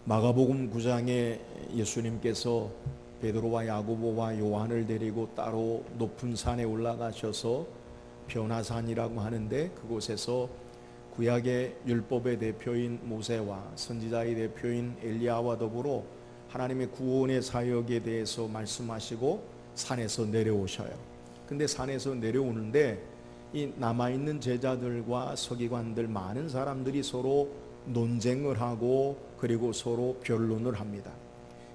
마가복음 9장에 예수님께서 베드로와 야고보와 요한을 데리고 따로 높은 산에 올라가셔서 변화산이라고 하는데, 그곳에서 구약의 율법의 대표인 모세와 선지자의 대표인 엘리야와 더불어 하나님의 구원의 사역에 대해서 말씀하시고 산에서 내려오셔요. 근데 산에서 내려오는데 이 남아있는 제자들과 서기관들, 많은 사람들이 서로 논쟁을 하고 그리고 서로 변론을 합니다.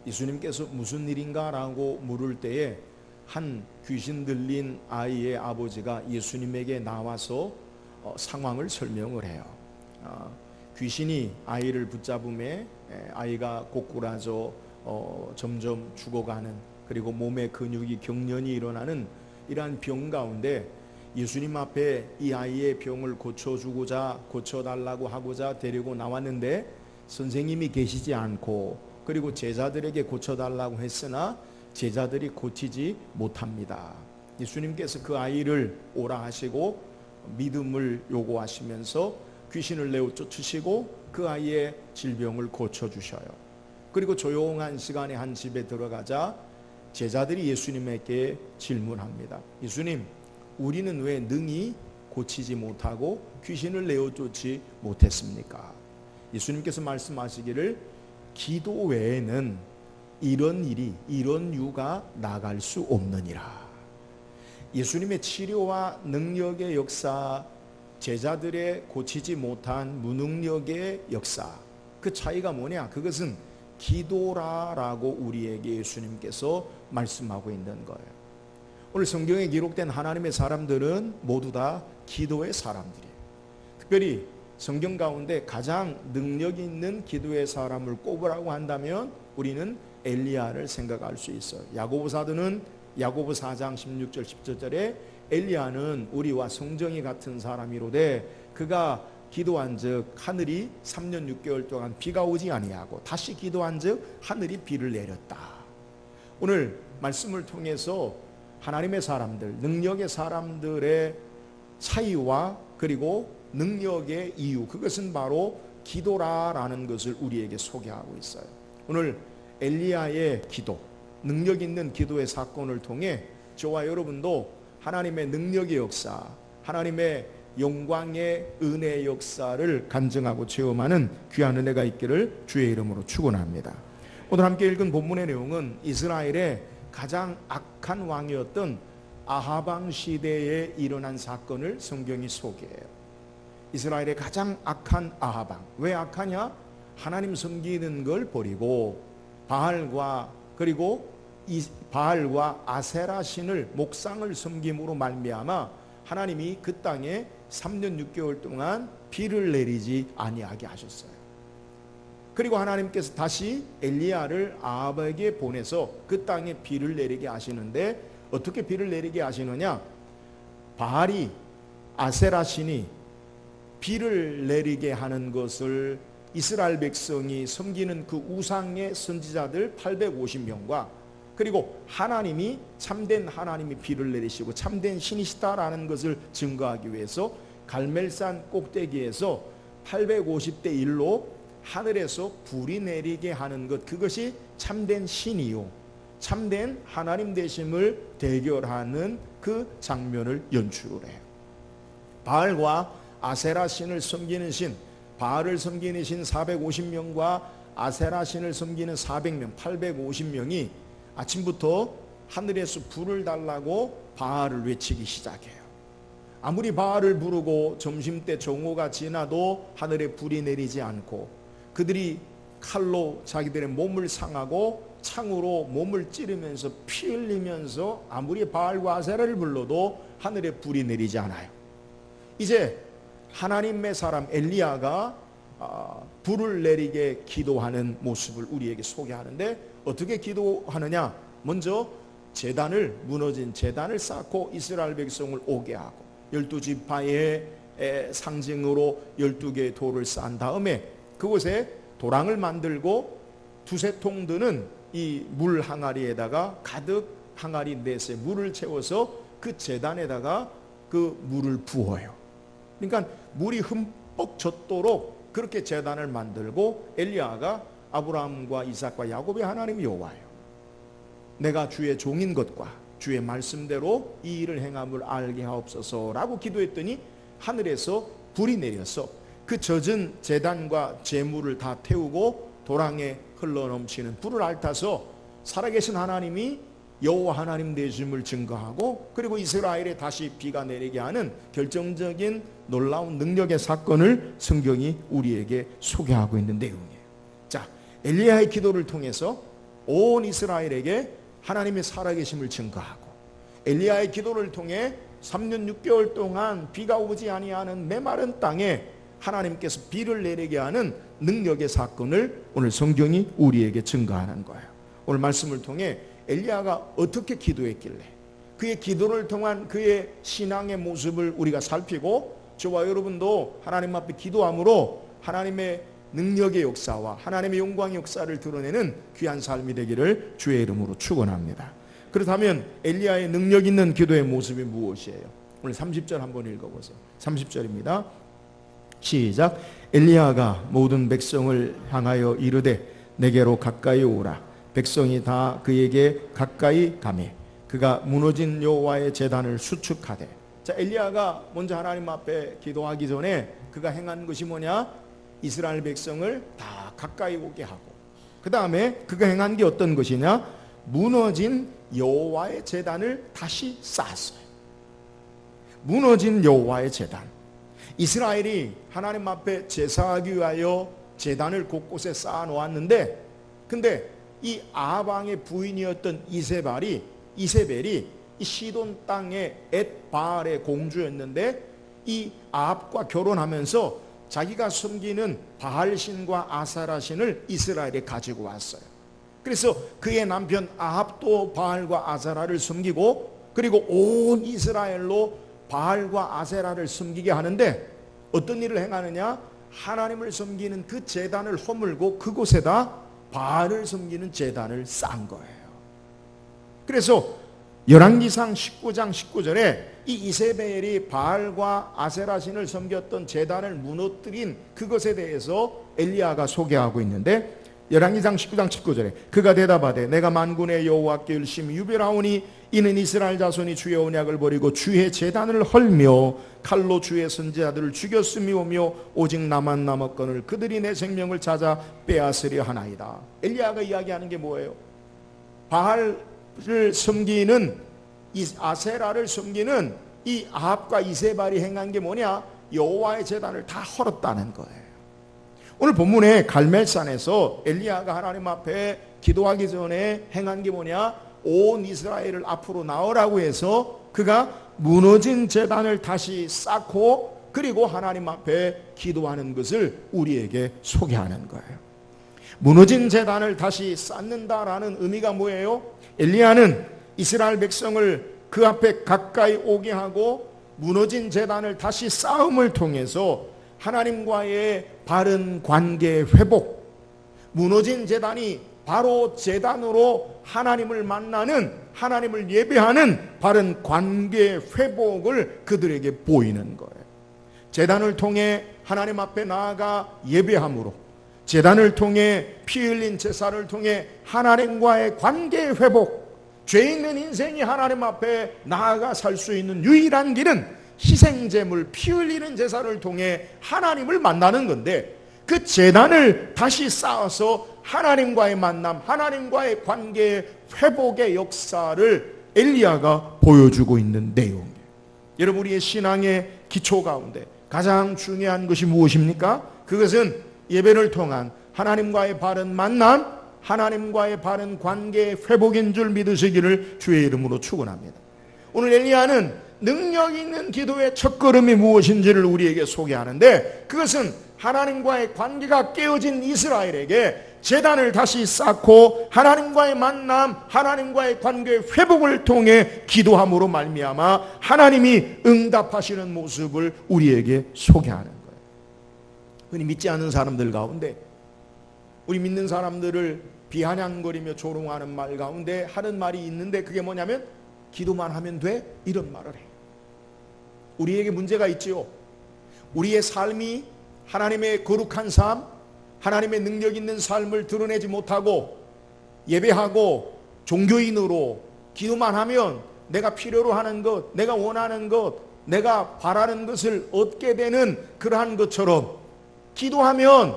예수님께서 무슨 일인가 라고 물을 때에 한 귀신 들린 아이의 아버지가 예수님에게 나와서 상황을 설명을 해요. 귀신이 아이를 붙잡음에 아이가 꼬꾸라져 점점 죽어가는, 그리고 몸의 근육이 경련이 일어나는 이러한 병 가운데 예수님 앞에 이 아이의 병을 고쳐주고자, 고쳐달라고 하고자 데리고 나왔는데 선생님이 계시지 않고, 그리고 제자들에게 고쳐달라고 했으나 제자들이 고치지 못합니다. 예수님께서 그 아이를 오라 하시고 믿음을 요구하시면서 귀신을 내어 쫓으시고 그 아이의 질병을 고쳐주셔요. 그리고 조용한 시간에 한 집에 들어가자 제자들이 예수님에게 질문합니다. 예수님, 우리는 왜 능히 고치지 못하고 귀신을 내어 쫓지 못했습니까? 예수님께서 말씀하시기를 기도 외에는 이런 일이, 이런 유가 나갈 수 없느니라. 예수님의 치료와 능력의 역사, 제자들의 고치지 못한 무능력의 역사, 그 차이가 뭐냐? 그것은 기도라라고 우리에게 예수님께서 말씀하고 있는 거예요. 오늘 성경에 기록된 하나님의 사람들은 모두 다 기도의 사람들이에요. 특별히 성경 가운데 가장 능력 있는 기도의 사람을 꼽으라고 한다면 우리는 엘리야를 생각할 수 있어요. 야고보 사도는 야고보 4장 16절 17절에 엘리야는 우리와 성정이 같은 사람이로되 그가 기도한즉 하늘이 3년 6개월 동안 비가 오지 아니하고 다시 기도한즉 하늘이 비를 내렸다. 오늘 말씀을 통해서 하나님의 사람들, 능력의 사람들의 차이와 그리고 능력의 이유, 그것은 바로 기도라라는 것을 우리에게 소개하고 있어요. 오늘 엘리야의 기도, 능력 있는 기도의 사건을 통해 저와 여러분도 하나님의 능력의 역사, 하나님의 영광의 은혜의 역사를 간증하고 체험하는 귀한 은혜가 있기를 주의 이름으로 축원합니다. 오늘 함께 읽은 본문의 내용은 이스라엘의 가장 악한 왕이었던 아합 시대에 일어난 사건을 성경이 소개해요. 이스라엘의 가장 악한 아합 왕. 왜 악하냐? 하나님 섬기는 걸 버리고 바알과 그리고 바알과 아세라 신을, 목상을 섬김으로 말미암아 하나님이 그 땅에 3년 6개월 동안 비를 내리지 아니하게 하셨어요. 그리고 하나님께서 다시 엘리야를 아합에게 보내서 그 땅에 비를 내리게 하시는데, 어떻게 비를 내리게 하시느냐? 바알이, 아세라 신이 비를 내리게 하는 것을 이스라엘 백성이 섬기는 그 우상의 선지자들 850명과 그리고 하나님이, 참된 하나님이 비를 내리시고 참된 신이시다라는 것을 증거하기 위해서 갈멜산 꼭대기에서 850대 1로 하늘에서 불이 내리게 하는 것, 그것이 참된 신이요 참된 하나님 되심을 대결하는 그 장면을 연출을 해요. 바알과 아세라 신을 섬기는 신, 바알을 섬기는 신 450명과 아세라 신을 섬기는 400명, 850명이 아침부터 하늘에서 불을 달라고 바알을 외치기 시작해요. 아무리 바알을 부르고 점심때 정오가 지나도 하늘에 불이 내리지 않고, 그들이 칼로 자기들의 몸을 상하고 창으로 몸을 찌르면서 피 흘리면서 아무리 바알과 아세라를 불러도 하늘에 불이 내리지 않아요. 이제 하나님의 사람 엘리야가 불을 내리게 기도하는 모습을 우리에게 소개하는데, 어떻게 기도하느냐? 먼저 제단을, 무너진 제단을 쌓고 이스라엘 백성을 오게 하고 12지파의 상징으로 12개의 돌을 쌓은 다음에 그곳에 도랑을 만들고 두세 통 드는 이 물 항아리에다가 가득 항아리 넷에 물을 채워서 그 제단에다가 그 물을 부어요. 그러니까 물이 흠뻑 젖도록 그렇게 제단을 만들고 엘리야가 아브라함과 이삭과 야곱의 하나님 여호와여, 내가 주의 종인 것과 주의 말씀대로 이 일을 행함을 알게 하옵소서라고 기도했더니 하늘에서 불이 내려서 그 젖은 제단과 제물을 다 태우고 도랑에 흘러넘치는 불을 앓아서 살아계신 하나님이 여호와 하나님 되심을 증거하고, 그리고 이스라엘에 다시 비가 내리게 하는 결정적인 놀라운 능력의 사건을 성경이 우리에게 소개하고 있는 내용이에요. 자, 엘리야의 기도를 통해서 온 이스라엘에게 하나님의 살아계심을 증거하고, 엘리야의 기도를 통해 3년 6개월 동안 비가 오지 아니하는 메마른 땅에 하나님께서 비를 내리게 하는 능력의 사건을 오늘 성경이 우리에게 증거하는 거예요. 오늘 말씀을 통해 엘리야가 어떻게 기도했길래, 그의 기도를 통한 그의 신앙의 모습을 우리가 살피고, 저와 여러분도 하나님 앞에 기도함으로 하나님의 능력의 역사와 하나님의 영광의 역사를 드러내는 귀한 삶이 되기를 주의 이름으로 축원합니다. 그렇다면 엘리야의 능력 있는 기도의 모습이 무엇이에요? 오늘 30절 한번 읽어보세요. 30절입니다. 시작. 엘리야가 모든 백성을 향하여 이르되 내게로 가까이 오라. 백성이 다 그에게 가까이 가매 그가 무너진 여호와의 제단을 수축하되. 자, 엘리야가 먼저 하나님 앞에 기도하기 전에 그가 행한 것이 뭐냐? 이스라엘 백성을 다 가까이 오게 하고, 그 다음에 그가 행한 게 어떤 것이냐? 무너진 여호와의 제단을 다시 쌓았어요. 무너진 여호와의 제단. 이스라엘이 하나님 앞에 제사하기 위하여 제단을 곳곳에 쌓아 놓았는데, 근데 이 아합 왕의 부인이었던 이세벨이 이 시돈 땅의 엣바알의 공주였는데, 이 아합과 결혼하면서 자기가 섬기는 바알신과 아사라신을 이스라엘에 가지고 왔어요. 그래서 그의 남편 아합도 바알과 아사라를 섬기고, 그리고 온 이스라엘로 바알과 아세라를 섬기게 하는데, 어떤 일을 행하느냐? 하나님을 섬기는 그 제단을 허물고 그곳에다 바알을 섬기는 제단을 쌓은 거예요. 그래서 열왕기상 19장 19절에 이 이세벨이 바알과 아세라신을 섬겼던 제단을 무너뜨린 그것에 대해서 엘리야가 소개하고 있는데, 열왕기상 19장 19절에 그가 대답하되 내가 만군의 여호와께 열심히 유별하오니 이는 이스라엘 자손이 주의 언약을 버리고 주의 제단을 헐며 칼로 주의 선지자들을 죽였음이오며 오직 나만 남았거늘 그들이 내 생명을 찾아 빼앗으려 하나이다. 엘리야가 이야기하는 게 뭐예요? 바알을 섬기는 이 아세라를 섬기는 이 아합과 이세벨이 행한 게 뭐냐? 여호와의 제단을 다 헐었다는 거예요. 오늘 본문에 갈멜산에서 엘리야가 하나님 앞에 기도하기 전에 행한 게 뭐냐? 온 이스라엘을 앞으로 나오라고 해서 그가 무너진 제단을 다시 쌓고, 그리고 하나님 앞에 기도하는 것을 우리에게 소개하는 거예요. 무너진 제단을 다시 쌓는다라는 의미가 뭐예요? 엘리야는 이스라엘 백성을 그 앞에 가까이 오게 하고 무너진 제단을 다시 쌓음을 통해서 하나님과의 바른 관계 회복, 무너진 제단이 바로 제단으로 하나님을 만나는, 하나님을 예배하는 바른 관계 회복을 그들에게 보이는 거예요. 제단을 통해 하나님 앞에 나아가 예배함으로, 제단을 통해 피 흘린 제사를 통해 하나님과의 관계 회복, 죄 있는 인생이 하나님 앞에 나아가 살 수 있는 유일한 길은 희생제물, 피 흘리는 제사를 통해 하나님을 만나는 건데, 그 제단을 다시 쌓아서 하나님과의 만남, 하나님과의 관계 회복의 역사를 엘리야가 보여주고 있는 내용이에요. 여러분, 우리의 신앙의 기초 가운데 가장 중요한 것이 무엇입니까? 그것은 예배를 통한 하나님과의 바른 만남, 하나님과의 바른 관계 회복인 줄 믿으시기를 주의 이름으로 축원합니다. 오늘 엘리야는 능력 있는 기도의 첫걸음이 무엇인지를 우리에게 소개하는데, 그것은 하나님과의 관계가 깨어진 이스라엘에게 제단을 다시 쌓고 하나님과의 만남, 하나님과의 관계 회복을 통해 기도함으로 말미암아 하나님이 응답하시는 모습을 우리에게 소개하는 거예요. 흔히 믿지 않는 사람들 가운데, 우리 믿는 사람들을 비아냥거리며 조롱하는 말 가운데 하는 말이 있는데, 그게 뭐냐면 기도만 하면 돼? 이런 말을 해요. 우리에게 문제가 있지요. 우리의 삶이 하나님의 거룩한 삶, 하나님의 능력 있는 삶을 드러내지 못하고 예배하고 종교인으로 기도만 하면 내가 필요로 하는 것, 내가 원하는 것, 내가 바라는 것을 얻게 되는 그러한 것처럼 기도하면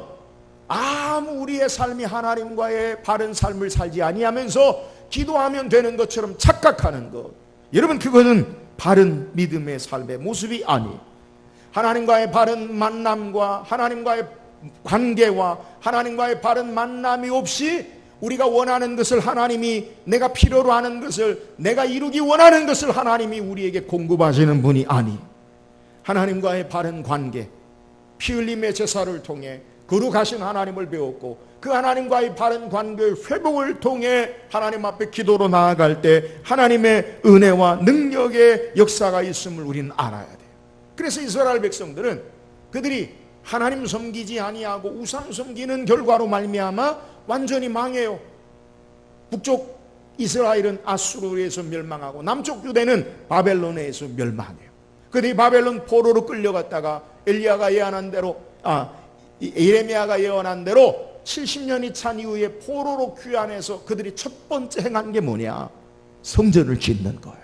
아무 우리의 삶이 하나님과의 바른 삶을 살지 아니하면서 기도하면 되는 것처럼 착각하는 것, 여러분 그것은 바른 믿음의 삶의 모습이 아니, 하나님과의 바른 만남과 하나님과의 관계와 하나님과의 바른 만남이 없이 우리가 원하는 것을 하나님이, 내가 필요로 하는 것을, 내가 이루기 원하는 것을 하나님이 우리에게 공급하시는 분이 아니, 하나님과의 바른 관계, 피 흘림의 제사를 통해 거룩하신 하나님을 배웠고 그 하나님과의 바른 관계의 회복을 통해 하나님 앞에 기도로 나아갈 때 하나님의 은혜와 능력의 역사가 있음을 우리는 알아야 돼요. 그래서 이스라엘 백성들은 그들이 하나님 섬기지 아니하고 우상 섬기는 결과로 말미암아 완전히 망해요. 북쪽 이스라엘은 아수르에서 멸망하고 남쪽 유대는 바벨론에 의해서 멸망해요. 그들이 바벨론 포로로 끌려갔다가 엘리야가 예언한 대로 예레미야가 예언한 대로 70년이 찬 이후에 포로로 귀환해서 그들이 첫 번째 행한 게 뭐냐? 성전을 짓는 거예요.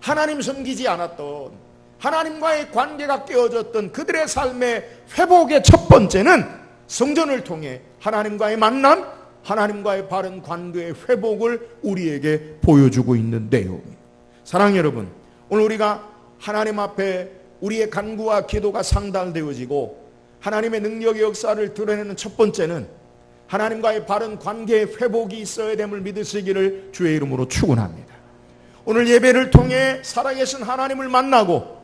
하나님 섬기지 않았던, 하나님과의 관계가 깨어졌던 그들의 삶의 회복의 첫 번째는 성전을 통해 하나님과의 만남, 하나님과의 바른 관계의 회복을 우리에게 보여주고 있는 내용이에요. 사랑하는 여러분, 오늘 우리가 하나님 앞에 우리의 간구와 기도가 상달되어지고 하나님의 능력의 역사를 드러내는 첫 번째는 하나님과의 바른 관계의 회복이 있어야 됨을 믿으시기를 주의 이름으로 축원합니다. 오늘 예배를 통해 살아계신 하나님을 만나고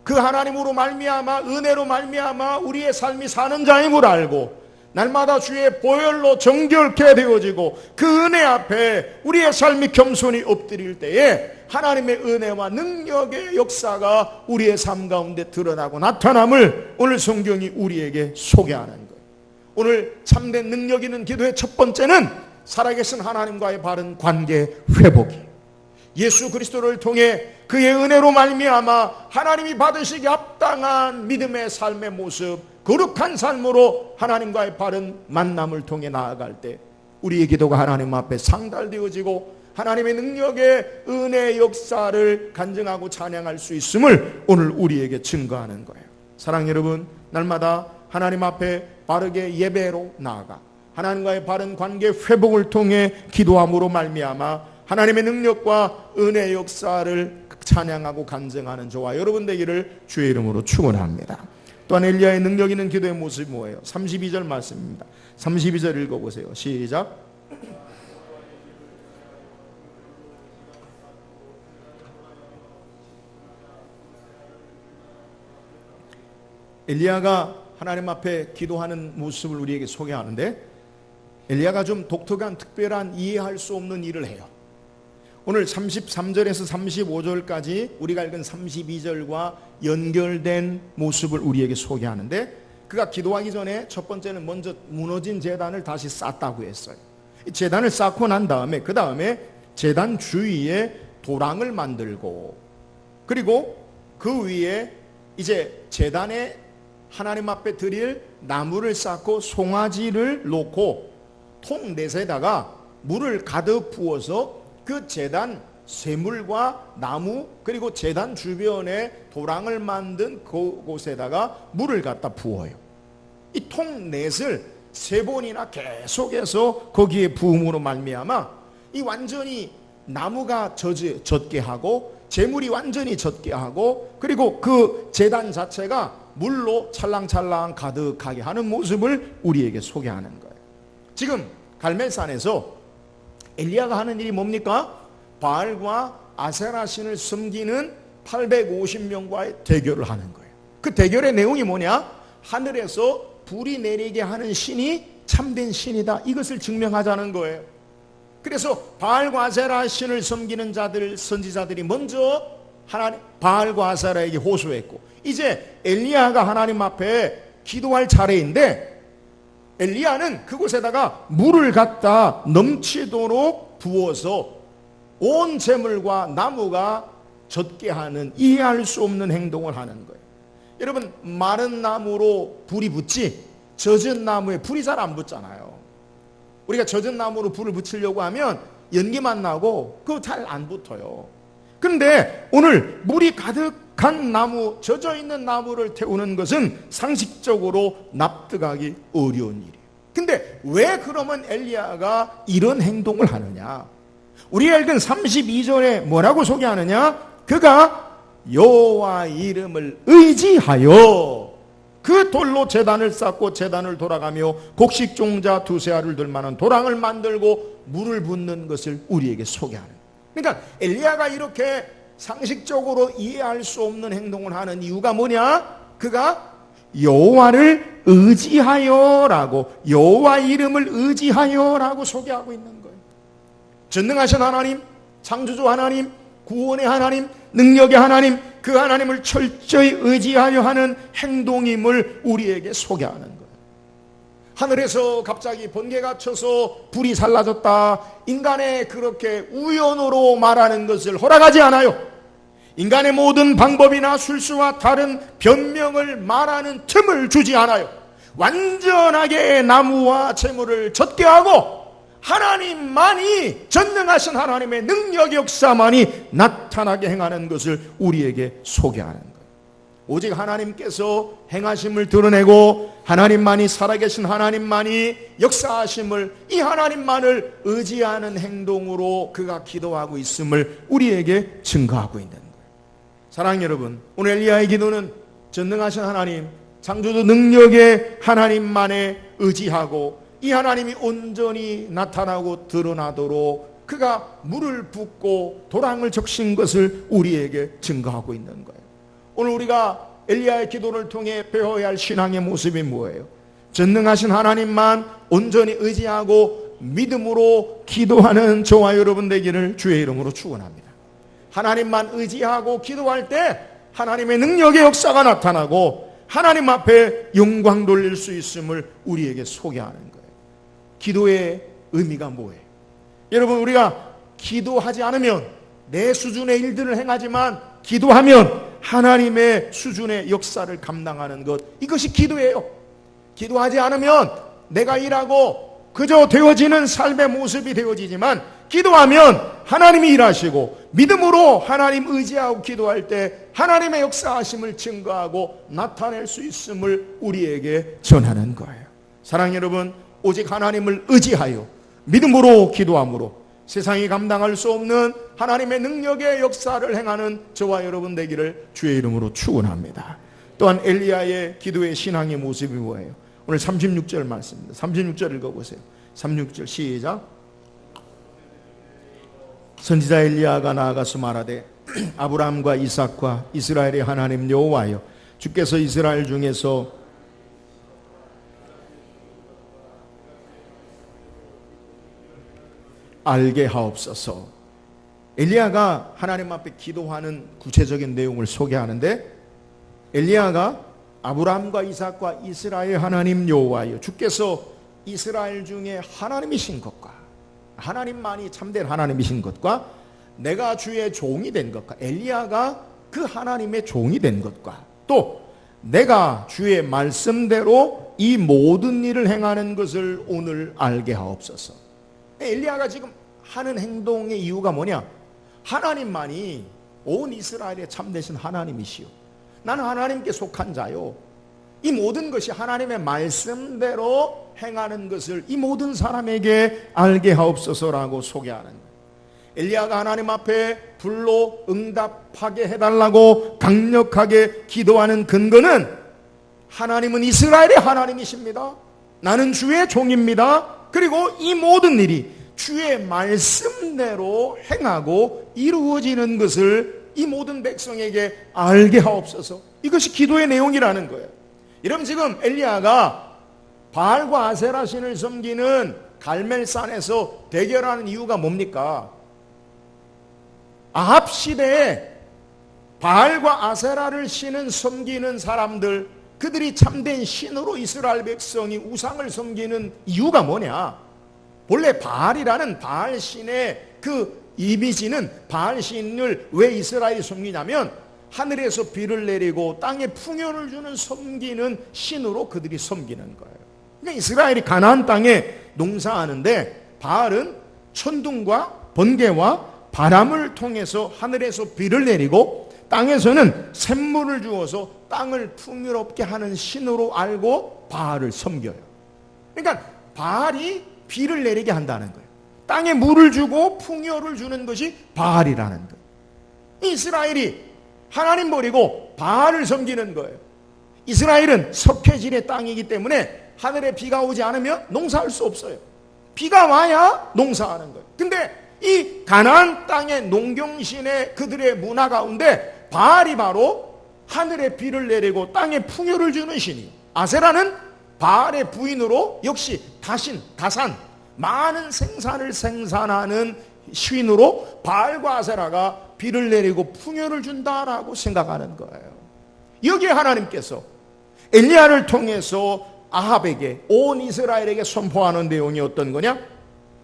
그 하나님으로 말미암아, 은혜로 말미암아 우리의 삶이 사는 자임을 알고 날마다 주의 보혈로 정결케 되어지고 그 은혜 앞에 우리의 삶이 겸손히 엎드릴 때에 하나님의 은혜와 능력의 역사가 우리의 삶 가운데 드러나고 나타남을 오늘 성경이 우리에게 소개하는 거예요. 오늘 참된 능력 있는 기도의 첫 번째는 살아계신 하나님과의 바른 관계 회복이에요. 예수 그리스도를 통해 그의 은혜로 말미암아 하나님이 받으시기 합당한 믿음의 삶의 모습, 거룩한 삶으로 하나님과의 바른 만남을 통해 나아갈 때 우리의 기도가 하나님 앞에 상달되어지고 하나님의 능력의 은혜의 역사를 간증하고 찬양할 수 있음을 오늘 우리에게 증거하는 거예요. 사랑하는 여러분, 날마다 하나님 앞에 바르게 예배로 나아가 하나님과의 바른 관계 회복을 통해 기도함으로 말미암아 하나님의 능력과 은혜의 역사를 찬양하고 간증하는 저와 여러분 되기를 주의 이름으로 축원합니다. 또한 엘리야의 능력 있는 기도의 모습이 뭐예요? 32절 말씀입니다. 32절 읽어보세요. 시작. 엘리야가 하나님 앞에 기도하는 모습을 우리에게 소개하는데 엘리야가 좀 독특한 특별한 이해할 수 없는 일을 해요. 오늘 33절에서 35절까지 우리가 읽은 32절과 연결된 모습을 우리에게 소개하는데 그가 기도하기 전에 첫 번째는 먼저 무너진 제단을 다시 쌓았다고 했어요. 제단을 쌓고 난 다음에 그 다음에 제단 주위에 도랑을 만들고 그리고 그 위에 이제 제단에 하나님 앞에 드릴 나무를 쌓고 송아지를 놓고 통 넷에다가 물을 가득 부어서 그 제단 쇠물과 나무 그리고 제단 주변에 도랑을 만든 그곳에다가 물을 갖다 부어요. 이 통 넷을 세 번이나 계속해서 거기에 부음으로 말미암아 이 완전히 나무가 젖게 하고 재물이 완전히 젖게 하고 그리고 그 제단 자체가 물로 찰랑찰랑 가득하게 하는 모습을 우리에게 소개하는 거예요. 지금 갈멜산에서 엘리야가 하는 일이 뭡니까? 바알과 아세라 신을 섬기는 850명과의 대결을 하는 거예요. 그 대결의 내용이 뭐냐? 하늘에서 불이 내리게 하는 신이 참된 신이다, 이것을 증명하자는 거예요. 그래서 바알과 아세라 신을 섬기는 자들, 선지자들이 먼저 하나님 바알과 아세라에게 호소했고 이제 엘리야가 하나님 앞에 기도할 차례인데 엘리야는 그곳에다가 물을 갖다 넘치도록 부어서 온 재물과 나무가 젖게 하는 이해할 수 없는 행동을 하는 거예요. 여러분, 마른 나무로 불이 붙지 젖은 나무에 불이 잘 안 붙잖아요. 우리가 젖은 나무로 불을 붙이려고 하면 연기만 나고 그거 잘 안 붙어요. 그런데 오늘 물이 가득한 나무, 젖어 있는 나무를 태우는 것은 상식적으로 납득하기 어려운 일이에요. 근데 왜 그러면 엘리야가 이런 행동을 하느냐? 우리가 읽은 32절에 뭐라고 소개하느냐? 그가 여호와 이름을 의지하여 그 돌로 제단을 쌓고 제단을 돌아가며 곡식종자 두세 알을 들 만한 도랑을 만들고 물을 붓는 것을 우리에게 소개하는 거예요. 그러니까 엘리야가 이렇게 상식적으로 이해할 수 없는 행동을 하는 이유가 뭐냐? 그가 여호와를 의지하여라고, 여호와 이름을 의지하여라고 소개하고 있는 거예요. 전능하신 하나님, 창조주 하나님, 구원의 하나님, 능력의 하나님, 그 하나님을 철저히 의지하여 하는 행동임을 우리에게 소개하는 거예요. 하늘에서 갑자기 번개가 쳐서 불이 살라졌다, 인간의 그렇게 우연으로 말하는 것을 허락하지 않아요. 인간의 모든 방법이나 술수와 다른 변명을 말하는 틈을 주지 않아요. 완전하게 나무와 재물을 젖게하고 하나님만이, 전능하신 하나님의 능력 역사만이 나타나게 행하는 것을 우리에게 소개하는 거예요. 오직 하나님께서 행하심을 드러내고 하나님만이, 살아계신 하나님만이 역사하심을, 이 하나님만을 의지하는 행동으로 그가 기도하고 있음을 우리에게 증거하고 있는 거예요. 사랑하는 여러분, 오늘 엘리야의 기도는 전능하신 하나님, 창조주 능력의 하나님만에 의지하고 이 하나님이 온전히 나타나고 드러나도록 그가 물을 붓고 도랑을 적신 것을 우리에게 증거하고 있는 거예요. 오늘 우리가 엘리야의 기도를 통해 배워야 할 신앙의 모습이 뭐예요? 전능하신 하나님만 온전히 의지하고 믿음으로 기도하는 저와 여러분 되기를 주의 이름으로 축원합니다. 하나님만 의지하고 기도할 때 하나님의 능력의 역사가 나타나고 하나님 앞에 영광 돌릴 수 있음을 우리에게 소개하는 거예요. 기도의 의미가 뭐예요? 여러분, 우리가 기도하지 않으면 내 수준의 일들을 행하지만 기도하면 하나님의 수준의 역사를 감당하는 것, 이것이 기도예요. 기도하지 않으면 내가 일하고 그저 되어지는 삶의 모습이 되어지지만 기도하면 하나님이 일하시고 믿음으로 하나님 의지하고 기도할 때 하나님의 역사하심을 증거하고 나타낼 수 있음을 우리에게 전하는 거예요. 사랑하는 여러분, 오직 하나님을 의지하여 믿음으로 기도함으로 세상이 감당할 수 없는 하나님의 능력의 역사를 행하는 저와 여러분 되기를 주의 이름으로 축원합니다. 또한 엘리야의 기도의 신앙의 모습이 뭐예요? 오늘 36절 말씀입니다. 36절 읽어보세요. 36절 시작. 선지자 엘리야가 나아가서 말하되 아브라함과 이삭과 이스라엘의 하나님 여호와여, 주께서 이스라엘 중에서 알게 하옵소서. 엘리야가 하나님 앞에 기도하는 구체적인 내용을 소개하는데, 엘리야가 아브라함과 이삭과 이스라엘 하나님 여호와여, 주께서 이스라엘 중에 하나님이신 것과, 하나님만이 참된 하나님이신 것과, 내가 주의 종이 된 것과, 엘리야가 그 하나님의 종이 된 것과, 또 내가 주의 말씀대로 이 모든 일을 행하는 것을 오늘 알게 하옵소서. 엘리야가 지금 하는 행동의 이유가 뭐냐? 하나님만이 온 이스라엘의 참되신 하나님이시오. 나는 하나님께 속한 자요. 이 모든 것이 하나님의 말씀대로 행하는 것을 이 모든 사람에게 알게 하옵소서라고 소개하는 거예요. 엘리야가 하나님 앞에 불로 응답하게 해달라고 강력하게 기도하는 근거는 하나님은 이스라엘의 하나님이십니다. 나는 주의 종입니다. 그리고 이 모든 일이 주의 말씀대로 행하고 이루어지는 것을 이 모든 백성에게 알게 하옵소서. 이것이 기도의 내용이라는 거예요. 여러분, 지금 엘리야가 바알과 아세라 신을 섬기는 갈멜산에서 대결하는 이유가 뭡니까? 아합 시대에 바알과 아세라를 신은 섬기는 사람들, 그들이 참된 신으로 이스라엘 백성이 우상을 섬기는 이유가 뭐냐? 본래 바알이라는 바알 신의 그 이미지는, 바알 신을 왜 이스라엘이 섬기냐면 하늘에서 비를 내리고 땅에 풍요를 주는 섬기는 신으로 그들이 섬기는 거예요. 그러니까 이스라엘이 가나안 땅에 농사하는데 바알은 천둥과 번개와 바람을 통해서 하늘에서 비를 내리고 땅에서는 샘물을 주어서 땅을 풍요롭게 하는 신으로 알고 바알을 섬겨요. 그러니까 바알이 비를 내리게 한다는 거예요. 땅에 물을 주고 풍요를 주는 것이 바알이라는 거예요. 이스라엘이 하나님 버리고 바알을 섬기는 거예요. 이스라엘은 석회질의 땅이기 때문에 하늘에 비가 오지 않으면 농사할 수 없어요. 비가 와야 농사하는 거예요. 근데 이 가나안 땅의 농경신의 그들의 문화 가운데 바알이 바로 하늘에 비를 내리고 땅에 풍요를 주는 신이에요. 아세라는 바알의 부인으로 역시 다산, 많은 생산을 생산하는 신으로 바알과 아세라가 비를 내리고 풍요를 준다라고 생각하는 거예요. 여기에 하나님께서 엘리야를 통해서 아합에게, 온 이스라엘에게 선포하는 내용이 어떤 거냐?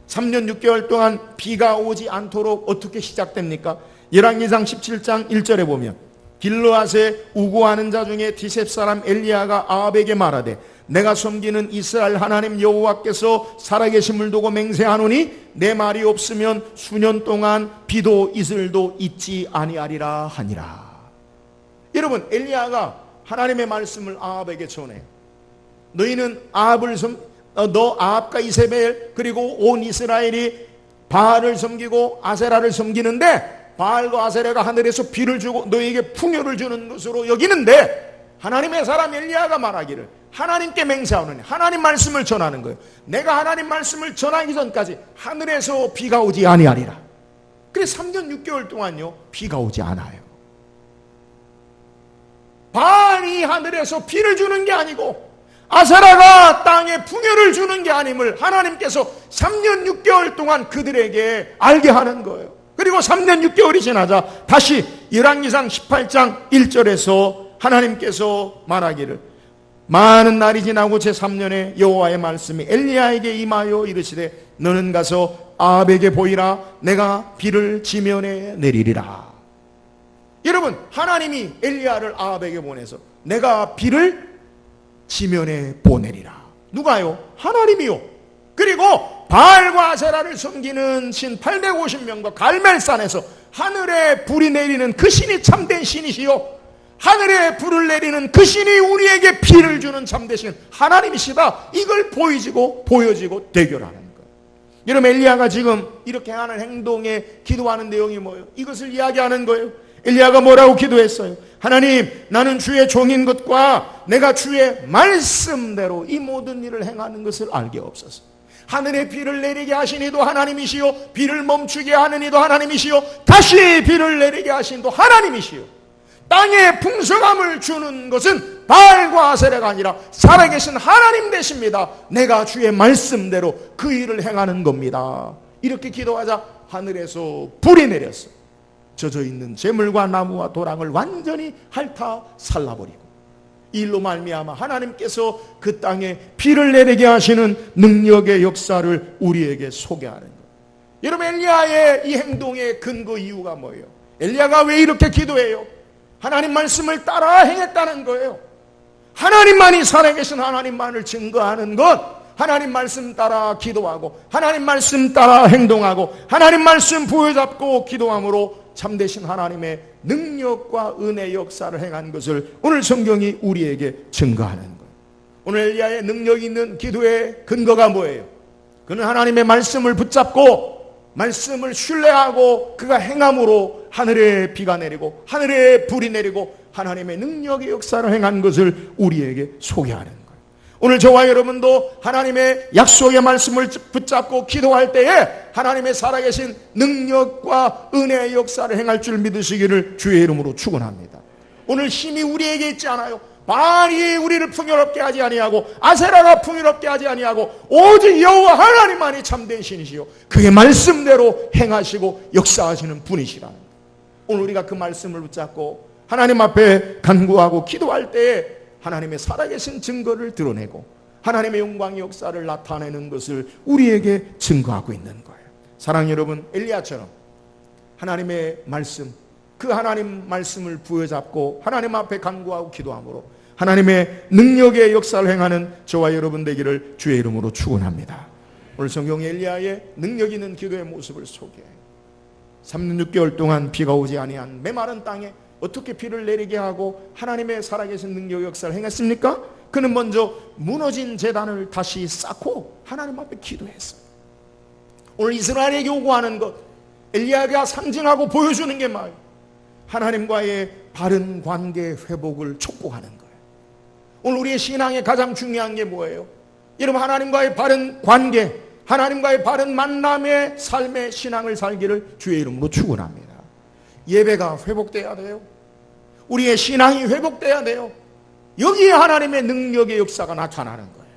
3년 6개월 동안 비가 오지 않도록 어떻게 시작됩니까? 열왕기상 17장 1절에 보면 길르앗에 우고하는 자 중에 디셉 사람 엘리야가 아합에게 말하되 내가 섬기는 이스라엘 하나님 여호와께서 살아계심을 두고 맹세하노니 내 말이 없으면 수년 동안 비도 이슬도 있지 아니하리라 하니라. 여러분, 엘리야가 하나님의 말씀을 아합에게 전해요. 너희는 너 아합과 이세벨 그리고 온 이스라엘이 바알을 섬기고 아세라를 섬기는데 바알과 아세라가 하늘에서 비를 주고 너희에게 풍요를 주는 것으로 여기는데 하나님의 사람 엘리야가 말하기를 하나님께 맹세하노니 하나님 말씀을 전하는 거예요. 내가 하나님 말씀을 전하기 전까지 하늘에서 비가 오지 아니하리라. 그래서 3년 6개월 동안요 비가 오지 않아요. 바알이 하늘에서 비를 주는 게 아니고 아세라가 땅에 풍요를 주는 게 아님을 하나님께서 3년 6개월 동안 그들에게 알게 하는 거예요. 그리고 3년 6개월이 지나자 다시 열왕기상 18장 1절에서 하나님께서 말하기를 많은 날이 지나고 제3년에 여호와의 말씀이 엘리야에게 임하여 이르시되 너는 가서 아합에게 보이라. 내가 비를 지면에 내리리라. 여러분, 하나님이 엘리야를 아합에게 보내서 내가 비를 지면에 보내리라. 누가요? 하나님이요. 그리고 바알과 아세라를 섬기는 신 850명과 갈멜산에서 하늘에 불이 내리는 그 신이 참된 신이시요 하늘에 불을 내리는 그 신이 우리에게 비를 주는 참된 신 하나님이시다. 이걸 보여지고 대결하는 거예요. 여러분, 엘리야가 지금 이렇게 하는 행동에 기도하는 내용이 뭐예요? 이것을 이야기하는 거예요. 엘리야가 뭐라고 기도했어요? 하나님, 나는 주의 종인 것과 내가 주의 말씀대로 이 모든 일을 행하는 것을 알게 없소서. 하늘에 비를 내리게 하신 이도 하나님이시요 비를 멈추게 하는 이도 하나님이시요 다시 비를 내리게 하신 이도 하나님이시요 땅에 풍성함을 주는 것은 바알과 아세라가 아니라 살아계신 하나님 되십니다. 내가 주의 말씀대로 그 일을 행하는 겁니다. 이렇게 기도하자 하늘에서 불이 내렸어. 젖어있는 재물과 나무와 도랑을 완전히 핥아 살라버리고 이 일로 말미암아 하나님께서 그 땅에 비를 내리게 하시는 능력의 역사를 우리에게 소개하는 거예요. 여러분, 엘리야의 이 행동의 근거 이유가 뭐예요? 엘리야가 왜 이렇게 기도해요? 하나님 말씀을 따라 행했다는 거예요. 하나님만이 살아계신 하나님만을 증거하는 것, 하나님 말씀 따라 기도하고 하나님 말씀 따라 행동하고 하나님 말씀 부여잡고 기도함으로 참되신 하나님의 능력과 은혜의 역사를 행한 것을 오늘 성경이 우리에게 증거하는 거예요. 오늘 엘리야의 능력 있는 기도의 근거가 뭐예요? 그는 하나님의 말씀을 붙잡고 말씀을 신뢰하고 그가 행함으로 하늘에 비가 내리고 하늘에 불이 내리고 하나님의 능력의 역사를 행한 것을 우리에게 소개하는 거예요. 오늘 저와 여러분도 하나님의 약속의 말씀을 붙잡고 기도할 때에 하나님의 살아계신 능력과 은혜의 역사를 행할 줄 믿으시기를 주의 이름으로 축원합니다. 오늘 힘이 우리에게 있지 않아요. 바알이 우리를 풍요롭게 하지 아니하고 아세라가 풍요롭게 하지 아니하고 오직 여호와 하나님만이 참된 신이시요 그의 말씀대로 행하시고 역사하시는 분이시라는 거예요. 오늘 우리가 그 말씀을 붙잡고 하나님 앞에 간구하고 기도할 때에 하나님의 살아계신 증거를 드러내고 하나님의 영광의 역사를 나타내는 것을 우리에게 증거하고 있는 거예요. 사랑하는 여러분, 엘리야처럼 하나님의 말씀, 그 하나님 말씀을 부여잡고 하나님 앞에 간구하고 기도함으로 하나님의 능력의 역사를 행하는 저와 여러분 되기를 주의 이름으로 축원합니다. 오늘 성경 엘리야의 능력 있는 기도의 모습을 소개해 3년 6개월 동안 비가 오지 아니한 메마른 땅에 어떻게 비를 내리게 하고 하나님의 살아계신 능력 역사를 행했습니까? 그는 먼저 무너진 제단을 다시 쌓고 하나님 앞에 기도했어요. 오늘 이스라엘에게 요구하는 것, 엘리야가 상징하고 보여주는 게 뭐예요? 하나님과의 바른 관계 회복을 촉구하는 거예요. 오늘 우리의 신앙에 가장 중요한 게 뭐예요? 여러분, 하나님과의 바른 관계, 하나님과의 바른 만남의 삶의 신앙을 살기를 주의 이름으로 축원합니다. 예배가 회복돼야 돼요. 우리의 신앙이 회복돼야 돼요. 여기에 하나님의 능력의 역사가 나타나는 거예요.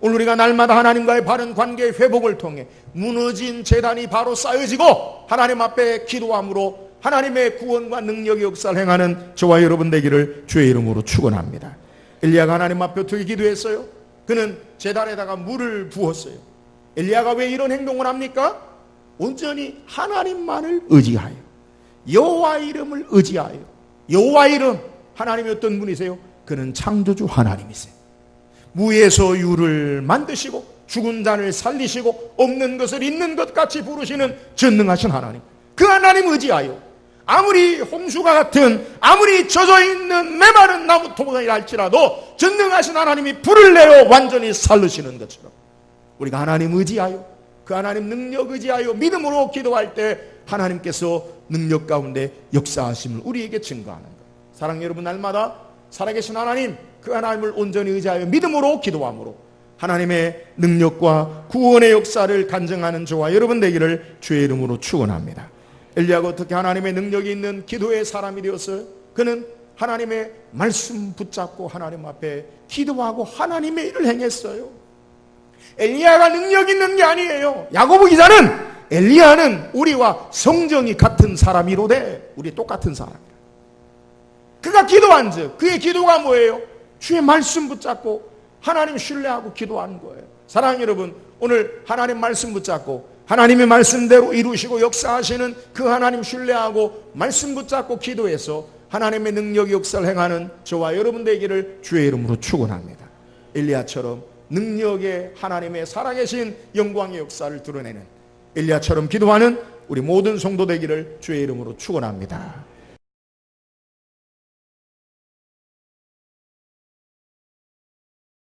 오늘 우리가 날마다 하나님과의 바른 관계의 회복을 통해 무너진 제단이 바로 쌓여지고 하나님 앞에 기도함으로 하나님의 구원과 능력의 역사를 행하는 저와 여러분 되기를 주의 이름으로 축원합니다. 엘리야가 하나님 앞에 어떻게 기도했어요? 그는 제단에다가 물을 부었어요. 엘리야가 왜 이런 행동을 합니까? 온전히 하나님만을 의지하여, 여호와 이름을 의지하여. 여호와 이름, 하나님이 어떤 분이세요? 그는 창조주 하나님이세요. 무에서 유를 만드시고 죽은 자를 살리시고 없는 것을 있는 것 같이 부르시는 전능하신 하나님, 그 하나님 의지하여 아무리 홍수가 같은, 아무리 젖어있는 메마른 나무 토막이라 할지라도 전능하신 하나님이 불을 내어 완전히 살리시는 것처럼 우리가 하나님 의지하여, 그 하나님 능력 의지하여 믿음으로 기도할 때 하나님께서 능력 가운데 역사하심을 우리에게 증거하는 거예요. 사랑하는 여러분, 날마다 살아계신 하나님, 그 하나님을 온전히 의지하여 믿음으로 기도함으로 하나님의 능력과 구원의 역사를 간증하는 저와 여러분 되기를 주의 이름으로 축원합니다. 엘리야가 어떻게 하나님의 능력이 있는 기도의 사람이 되었어요? 그는 하나님의 말씀 붙잡고 하나님 앞에 기도하고 하나님의 일을 행했어요. 엘리야가 능력 있는 게 아니에요. 야고보 기자는 엘리야는 우리와 성정이 같은 사람이로되, 우리 똑같은 사람이라. 그가 기도한 즉 그의 기도가 뭐예요? 주의 말씀 붙잡고 하나님 신뢰하고 기도하는 거예요. 사랑하는 여러분, 오늘 하나님 말씀 붙잡고 하나님의 말씀대로 이루시고 역사하시는 그 하나님 신뢰하고 말씀 붙잡고 기도해서 하나님의 능력의 역사를 행하는 저와 여러분 되기를 주의 이름으로 축원합니다. 엘리야처럼 능력의 하나님의 살아계신 영광의 역사를 드러내는 엘리야처럼 기도하는 우리 모든 성도 되기를 주의 이름으로 축원합니다.